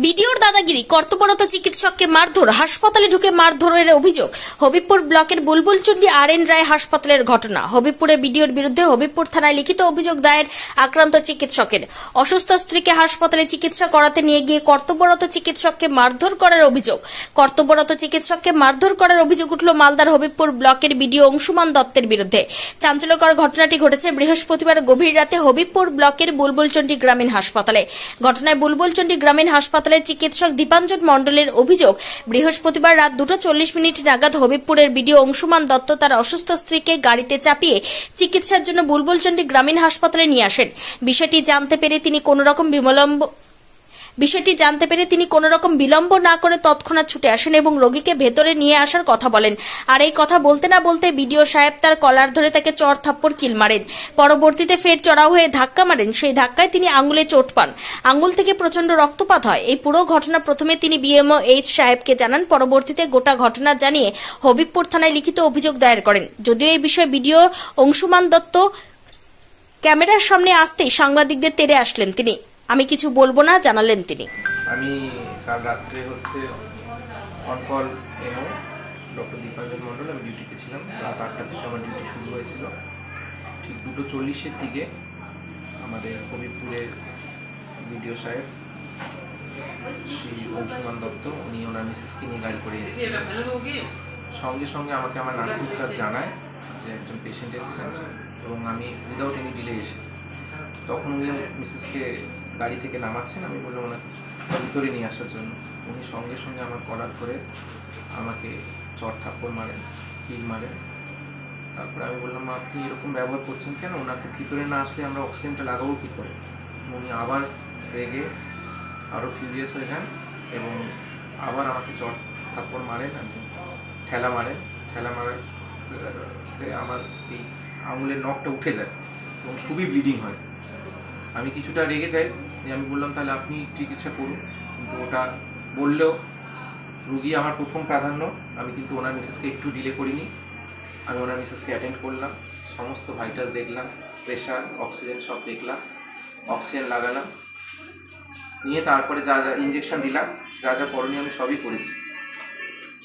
বিডিওর দাদাগিরি, কর্তব্যরত চিকিৎসককে মারধর, হাসপাতালে ঢুকে মারধরের অভিযোগ। হবিবপুর ব্লকের বুলবুলচন্ডী আর.এন. রায় হাসপাতালের ঘটনা। হবিবপুরে বিডিওর বিরুদ্ধে হবিবপুর থানায় লিখিত অভিযোগ দায়ের আক্রান্ত চিকিৎসকের। অসুস্থ স্ত্রীকে হাসপাতালে চিকিৎসা করাতে নিয়ে গিয়ে কর্তব্যরত চিকিৎসককে মারধর করার অভিযোগ। কর্তব্যরত চিকিৎসককে মারধর করার অভিযোগ উঠল মালদার হবিবপুর ব্লকের বিডিও অংশুমান দত্তের বিরুদ্ধে। চাঞ্চল্যকর ঘটনাটি ঘটেছে বৃহস্পতিবার গভীর রাতে হবিবপুর ব্লকের বুলবুলচন্ডী গ্রামীণ হাসপাতালে। ঘটনায় বুলবুলচন্ডী গ্রামীণ হাসপাতালের চিকিৎসক দীপাঞ্জন মণ্ডলের অভিযোগ, বৃহস্পতিবার রাত 2:40 নাগাদ হবিবপুরের বিডিও অংশুমান দত্ত তার অসুস্থ স্ত্রীকে গাড়িতে চাপিয়ে চিকিৎসার জন্য বুলবুলচন্ডী গ্রামীণ হাসপাতালে নিয়ে আসেন। বিষয়টি জানতে পেরে তিনি কোনো রকম বিলম্ব না করে তৎক্ষণাৎ ছুটে আসেন এবং রোগীকে ভেতরে নিয়ে আসার কথা বলেন। আর এই কথা বলতে না বলতে বিডিও সাহেব তার কলার ধরে তাকে চড় থাপ্পড় কিল মারেন। পরবর্তীতে ফের চড়াও হয়ে ধাক্কা মারেন। সেই ধাক্কায় তিনি আঙুলে চোট পান। আঙুল থেকে প্রচন্ড রক্তপাত হয়। এই পুরো ঘটনা প্রথমে তিনি বিএমও এইচ সাহেবকে জানান। পরবর্তীতে গোটা ঘটনা জানিয়ে হবিবপুর থানায় লিখিত অভিযোগ দায়ের করেন। যদিও এই বিষয়ে বিডিও অংশুমান দত্ত ক্যামেরার সামনে আসতেই সাংবাদিকদের তেড়ে আসলেন তিনি। আমি কিছু বলবো না জানালেন তিনি। আমি কাল রাত্রে অনকল এমও ডক্টর দীপাঞ্জন মণ্ডল, আমি ডিউটিতে ছিলাম। রাত 8টা থেকে আমার ডিউটি শুরু হয়েছিল। ঠিক 2:40 দিকে আমাদের হবিবপুরের বিডিও সাহেব শ্রী অংশুমান দত্ত, উনি ওনার মিসেসকে নিয়ে গাড়ি করে এসেছিলেন। সঙ্গে সঙ্গে আমাকে আমার নার্সিং স্টাফ জানায় যে একজন পেশেন্ট এসেছেন এবং আমি উইদাউট এনি ডিলে এসেছি। তখন উনি মিসেসকে গাড়ি থেকে নামাচ্ছেন। আমি বললাম ওনাকে ভিতরে নিয়ে আসার জন্য। উনি সঙ্গে সঙ্গে আমার কলার ধরে আমাকে চড় থাপ্পড় মারেন, কিল মারেন। তারপরে আমি বললাম, আপনি এরকম ব্যবহার করছেন কেন? ওনাকে ভিতরে না আসলে আমরা অক্সিজেনটা লাগাবো কী করে? উনি আবার রেগে আরও ফিউরিয়াস হয়ে যান এবং আবার আমাকে চড় থাপ্পড় মারেন এবং ঠেলা মারার আমার এই আঙুলের নখটা উঠে যায় এবং খুবই ব্লিডিং হয়। আমি কিছুটা রেগে যাই, আমি বললাম তাহলে আপনি চিকিৎসা করুন। কিন্তু ওটা বললেও রুগী আমার প্রথম প্রাধান্য। আমি কিন্তু ওনার মিসেসকে একটু ডিলে করিনি। আমি ওনার মিসেসকে অ্যাটেন্ড করলাম, সমস্ত ভাইটাল দেখলাম, প্রেশার, অক্সিজেন সব দেখলাম, অক্সিজেন লাগালাম, নিয়ে তারপরে যা যা ইঞ্জেকশন দিলাম, যা যা করণীয় আমি সবই করেছি।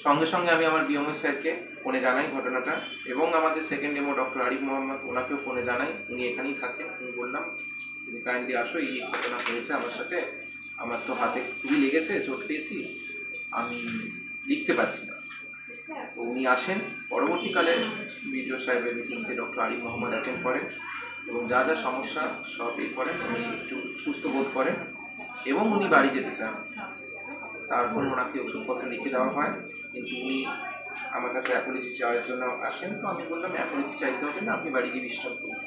সঙ্গে সঙ্গে আমি আমার বিএমও স্যারকে ফোনে জানাই ঘটনাটা এবং আমাদের সেকেন্ড এমও ডক্টর আরিফ মোহাম্মদ, ওনাকেও ফোনে জানাই। উনি এখানেই থাকেন। আমি বললাম তুমি কাইন্ডলি আসো, এই ঘটনা হয়েছে আমার সাথে, আমার তো হাতে খুবই লেগেছে, চোট পেয়েছি, আমি লিখতে পারছি না। তো উনি আসেন। পরবর্তীকালে বিডিও সাহেবের মিসেসকে ডক্টর আরিফ মোহাম্মদ অ্যাটেন্ড করেন এবং যা যা সমস্যা সব করেন। উনি একটু সুস্থ বোধ করেন এবং উনি বাড়ি যেতে চান। তারপর ওনাকে ওষুধপত্র লিখে দেওয়া হয়, কিন্তু উনি আমার কাছে অ্যাপোলজি চাওয়ার জন্য আসেন। তো আমি বললাম অ্যাপোলজি চাইতে হবে না, আপনি বাড়ি গিয়ে বিশ্রাম করুন।